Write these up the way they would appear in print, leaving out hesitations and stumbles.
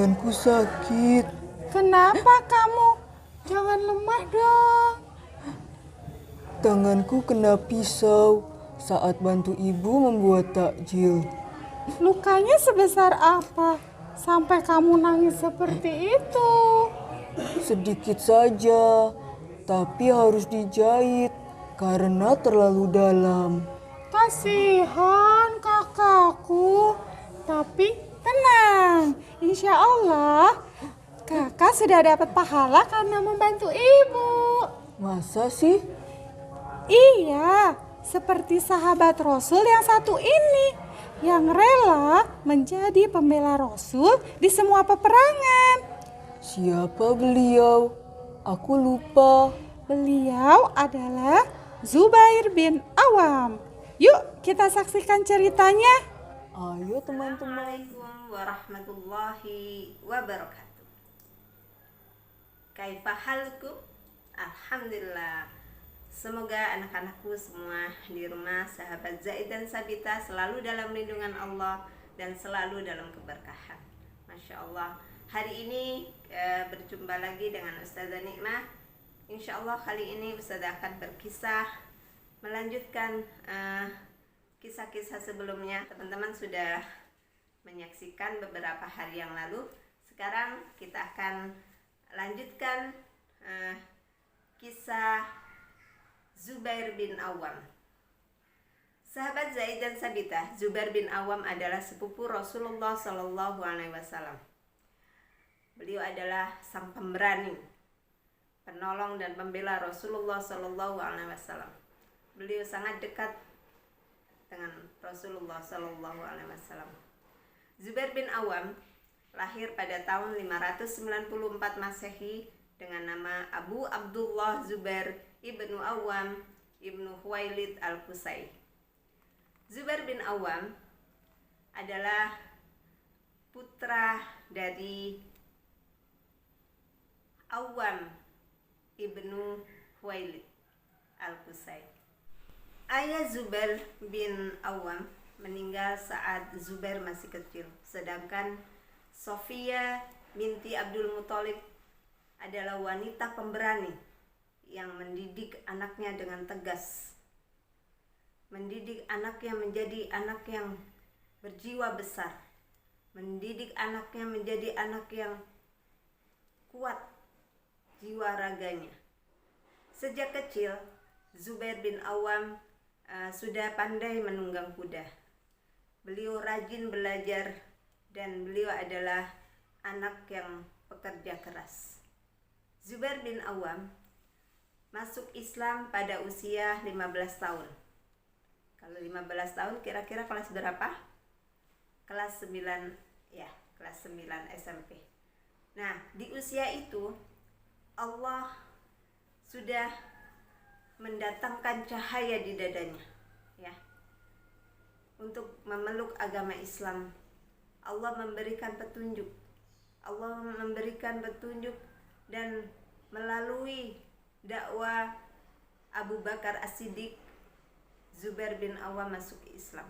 Tanganku sakit. Kenapa kamu? Jangan lemah dong. Tanganku kena pisau saat bantu ibu membuat takjil. Lukanya sebesar apa? Sampai kamu nangis seperti itu. Sedikit saja, tapi harus dijahit karena terlalu dalam. Kasihan kakakku. Tapi tenang, insya Allah kakak sudah dapat pahala karena membantu ibu. Masa sih? Iya, seperti sahabat Rasul yang satu ini, yang rela menjadi pembela Rasul di semua peperangan. Siapa beliau? Aku lupa. Beliau adalah Zubair bin Awam. Yuk kita saksikan ceritanya. Ayo teman-teman. Assalamualaikum warahmatullahi wabarakatuh. Kaifa halukum? Alhamdulillah. Semoga anak-anakku semua di rumah, sahabat Zaid dan Sabita, selalu dalam lindungan Allah dan selalu dalam keberkahan. Masya Allah. Hari ini berjumpa lagi dengan Ustazah Nikmah. Insya Allah kali ini Ustazah akan berkisah, melanjutkan kisah-kisah sebelumnya. Teman-teman sudah menyaksikan beberapa hari yang lalu. Sekarang kita akan lanjutkan kisah Zubair bin Awam. Sahabat Zaid dan Sabita, Zubair bin Awam adalah sepupu Rasulullah Shallallahu Alaihi Wasallam. Beliau adalah sang pemberani, penolong dan pembela Rasulullah Shallallahu Alaihi Wasallam. Beliau sangat dekat dengan Rasulullah Shallallahu Alaihi Wasallam. Zubair bin Awam lahir pada tahun 594 Masehi dengan nama Abu Abdullah Zubair ibnu Awam ibnu Khuwailid al-Qusay. Zubair bin Awam adalah putra dari Awam ibnu Khuwailid al-Qusay. Ayah Zubair bin Awam meninggal saat Zubair masih kecil, sedangkan Sofia binti Abdul Muthalib adalah wanita pemberani yang mendidik anaknya dengan tegas, mendidik anaknya menjadi anak yang berjiwa besar, mendidik anaknya menjadi anak yang kuat jiwa raganya. Sejak kecil Zubair bin Awam sudah pandai menunggang kuda. Beliau rajin belajar dan beliau adalah anak yang pekerja keras. Zubair bin Awam masuk Islam pada usia 15 tahun. Kalau 15 tahun kira-kira kelas berapa? Kelas 9, ya, kelas 9 SMP. Nah, di usia itu Allah sudah mendatangkan cahaya di dadanya, ya, untuk memeluk agama Islam. Allah memberikan petunjuk. Allah memberikan petunjuk dan melalui dakwah Abu Bakar As-Siddiq, Zubair bin Awam masuk Islam.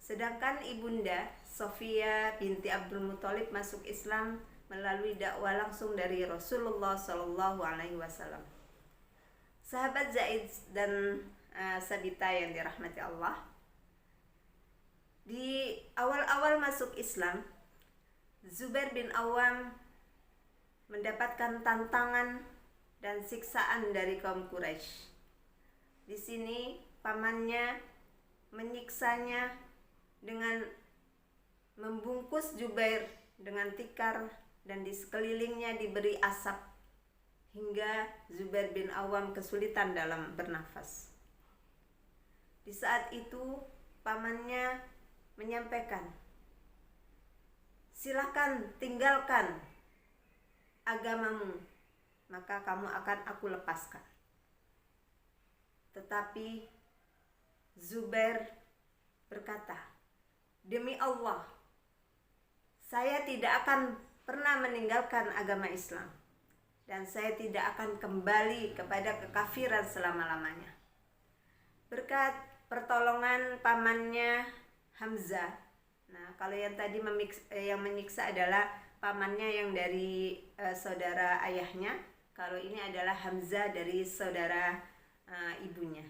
Sedangkan ibunda Sofia binti Abdul Muthalib masuk Islam melalui dakwah langsung dari Rasulullah Shallallahu Alaihi Wasallam. Sahabat Zaid dan Sabita yang dirahmati Allah, di awal-awal masuk Islam, Zubair bin Awam mendapatkan tantangan dan siksaan dari kaum Quraisy. Di sini pamannya menyiksanya dengan membungkus Zubair dengan tikar dan di sekelilingnya diberi asap hingga Zubair bin Awam kesulitan dalam bernafas. Di saat itu pamannya menyampaikan, "Silakan tinggalkan agamamu, maka kamu akan aku lepaskan." Tetapi Zubair berkata, "Demi Allah, saya tidak akan pernah meninggalkan agama Islam dan saya tidak akan kembali kepada kekafiran selama-lamanya." Berkat pertolongan pamannya Hamzah. Nah, kalau yang tadi yang menyiksa adalah pamannya yang dari saudara ayahnya. Kalau ini adalah Hamzah dari saudara ibunya.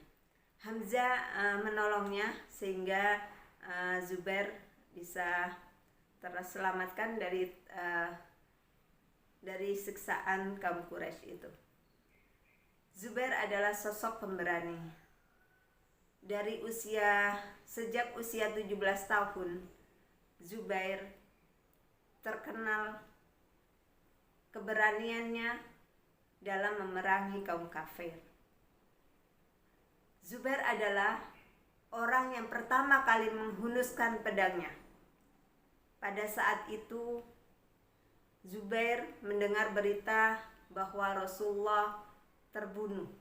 Hamzah menolongnya sehingga Zubair bisa terselamatkan dari siksaan kaum Quraisy itu. Zubair adalah sosok pemberani. Sejak usia 17 tahun, Zubair terkenal keberaniannya dalam memerangi kaum kafir. Zubair adalah orang yang pertama kali menghunuskan pedangnya. Pada saat itu Zubair mendengar berita bahwa Rasulullah terbunuh.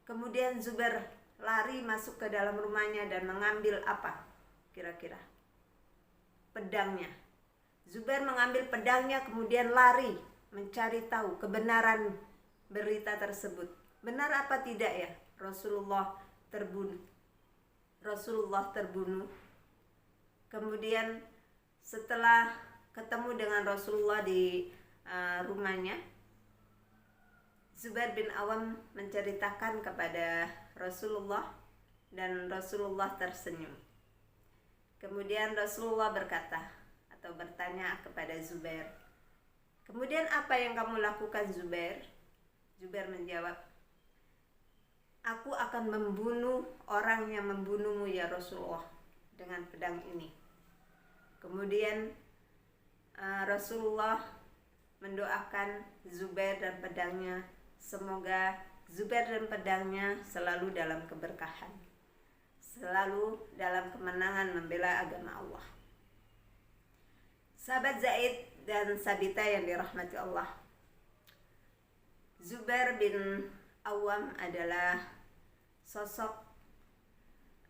Kemudian Zubair lari masuk ke dalam rumahnya dan mengambil apa? Kira-kira pedangnya. Zubair mengambil pedangnya kemudian lari mencari tahu kebenaran berita tersebut. Benar apa tidak ya Rasulullah terbunuh? Kemudian setelah ketemu dengan Rasulullah di rumahnya, Zubair bin Awam menceritakan kepada Rasulullah dan Rasulullah tersenyum. Kemudian Rasulullah berkata atau bertanya kepada Zubair, "Kemudian apa yang kamu lakukan, Zubair?" Zubair menjawab, "Aku akan membunuh orang yang membunuhmu ya Rasulullah dengan pedang ini." Kemudian Rasulullah mendoakan Zubair dan pedangnya, semoga Zubair dan pedangnya selalu dalam keberkahan, selalu dalam kemenangan membela agama Allah. Sahabat Zaid dan Sabita yang dirahmati Allah, Zubair bin Awam adalah sosok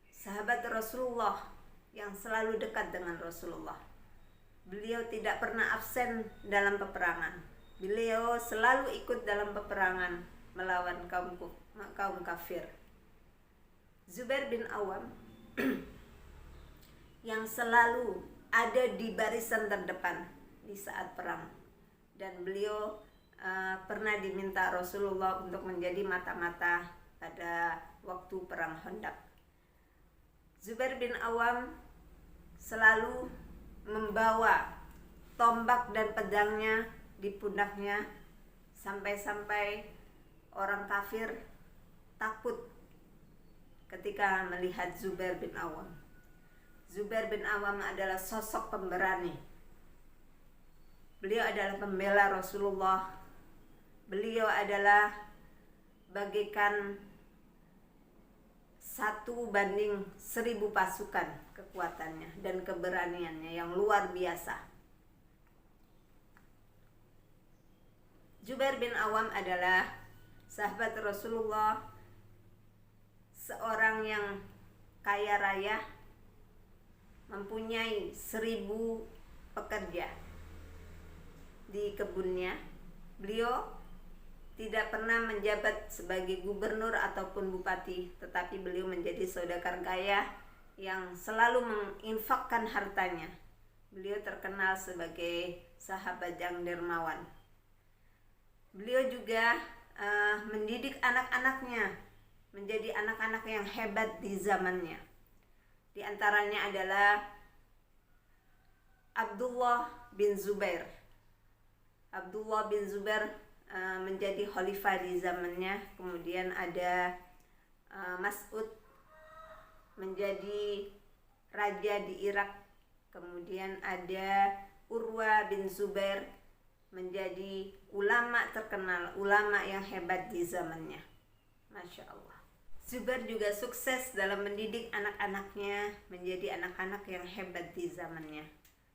sahabat Rasulullah yang selalu dekat dengan Rasulullah. Beliau tidak pernah absen dalam peperangan. Beliau selalu ikut dalam peperangan melawan kaum kafir. Zubair bin Awam yang selalu ada di barisan terdepan di saat perang, dan beliau pernah diminta Rasulullah untuk menjadi mata-mata pada waktu perang Khandaq. Zubair bin Awam selalu membawa tombak dan pedangnya di pundaknya, sampai-sampai orang kafir takut ketika melihat Zubair bin Awam. Zubair bin Awam adalah sosok pemberani. Beliau adalah pembela Rasulullah. Beliau adalah bagaikan 1:1000 pasukan kekuatannya dan keberaniannya yang luar biasa. Zubair bin Awam adalah sahabat Rasulullah, seorang yang kaya raya, mempunyai 1000 pekerja di kebunnya. Beliau tidak pernah menjabat sebagai gubernur ataupun bupati, tetapi beliau menjadi saudagar kaya yang selalu menginfakkan hartanya. Beliau terkenal sebagai sahabat yang dermawan. Beliau juga mendidik anak-anaknya menjadi anak-anak yang hebat di zamannya. Di antaranya adalah Abdullah bin Zubair. Abdullah bin Zubair menjadi khalifah di zamannya. Kemudian ada Mas'ud menjadi raja di Irak. Kemudian ada Urwa bin Zubair menjadi ulama terkenal, ulama yang hebat di zamannya. Masya Allah. Zubair juga sukses dalam mendidik anak-anaknya menjadi anak-anak yang hebat di zamannya.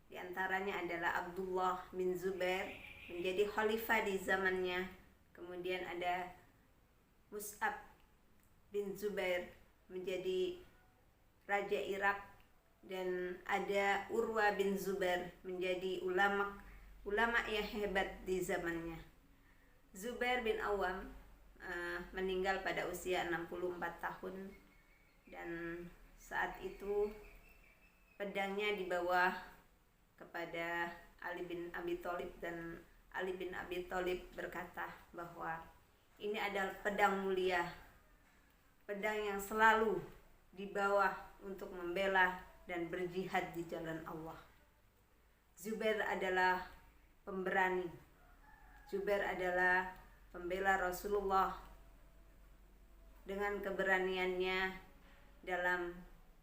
Di antaranya adalah Abdullah bin Zubair menjadi khalifah di zamannya. Kemudian ada Mus'ab bin Zubair menjadi raja Irak, dan ada Urwa bin Zubair menjadi ulama yang hebat di zamannya. Zubair bin Awam meninggal pada usia 64 tahun, dan saat itu pedangnya dibawa kepada Ali bin Abi Thalib, dan Ali bin Abi Thalib berkata bahwa ini adalah pedang mulia, pedang yang selalu dibawa untuk membela dan berjihad di jalan Allah. Zubair adalah pemberani, Zubair adalah pembela Rasulullah dengan keberaniannya dalam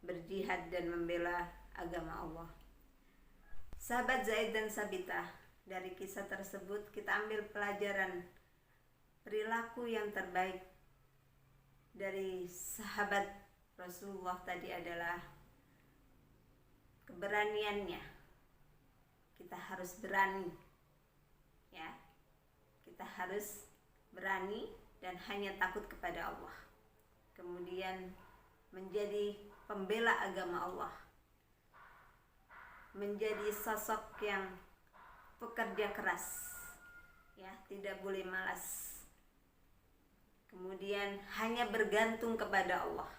berjihad dan membela agama Allah. Sahabat Zaid dan Sabitah, dari kisah tersebut kita ambil pelajaran perilaku yang terbaik dari sahabat Rasulullah tadi adalah keberaniannya. Kita harus berani, ya. Kita harus berani dan hanya takut kepada Allah. Kemudian menjadi pembela agama Allah, menjadi sosok yang pekerja keras, ya, tidak boleh malas. Kemudian hanya bergantung kepada Allah,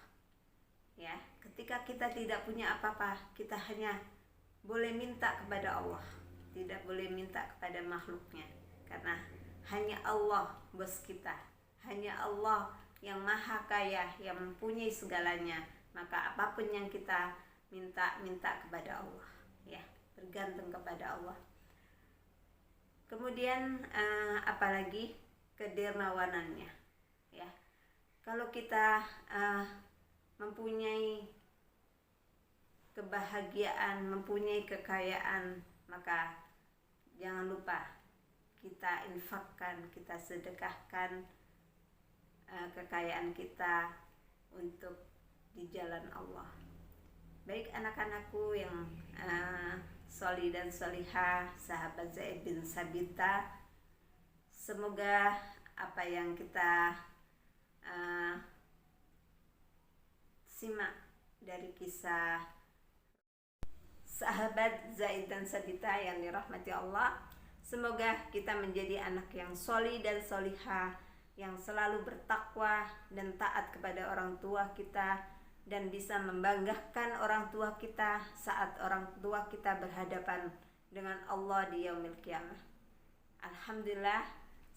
ya. Ketika kita tidak punya apa-apa, kita hanya boleh minta kepada Allah, tidak boleh minta kepada makhluknya, karena hanya Allah bos kita, hanya Allah yang maha kaya, yang mempunyai segalanya. Maka apapun yang kita minta kepada Allah, ya, bergantung kepada Allah. Kemudian apalagi kedermawanannya, ya. Kalau kita mempunyai kebahagiaan, mempunyai kekayaan, maka jangan lupa kita infakkan, kita sedekahkan kekayaan kita untuk di jalan Allah. Baik anak-anakku yang sholih dan sholihah, sahabat Zaid bin Sabitah, semoga apa yang kita simak dari kisah sahabat Zaid dan Sabitah yang dirahmati Allah, semoga kita menjadi anak yang sholih dan sholihah, yang selalu bertakwa dan taat kepada orang tua kita, dan bisa membanggakan orang tua kita saat orang tua kita berhadapan dengan Allah di yaumil qiyamah. Alhamdulillah,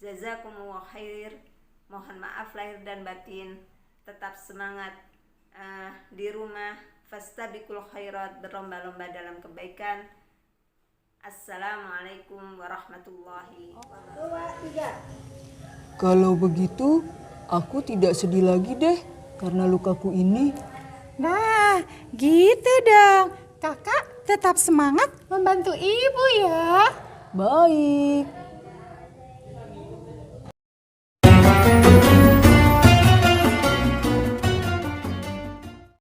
jazakumullah khair. Mohon maaf lahir dan batin. Tetap semangat di rumah, fastabiqul khairat, berlomba-lomba dalam kebaikan. Assalamualaikum warahmatullahi wabarakatuh. Kalau begitu, aku tidak sedih lagi deh karena lukaku ini. Nah, gitu dong. Kakak tetap semangat membantu ibu ya. Baik.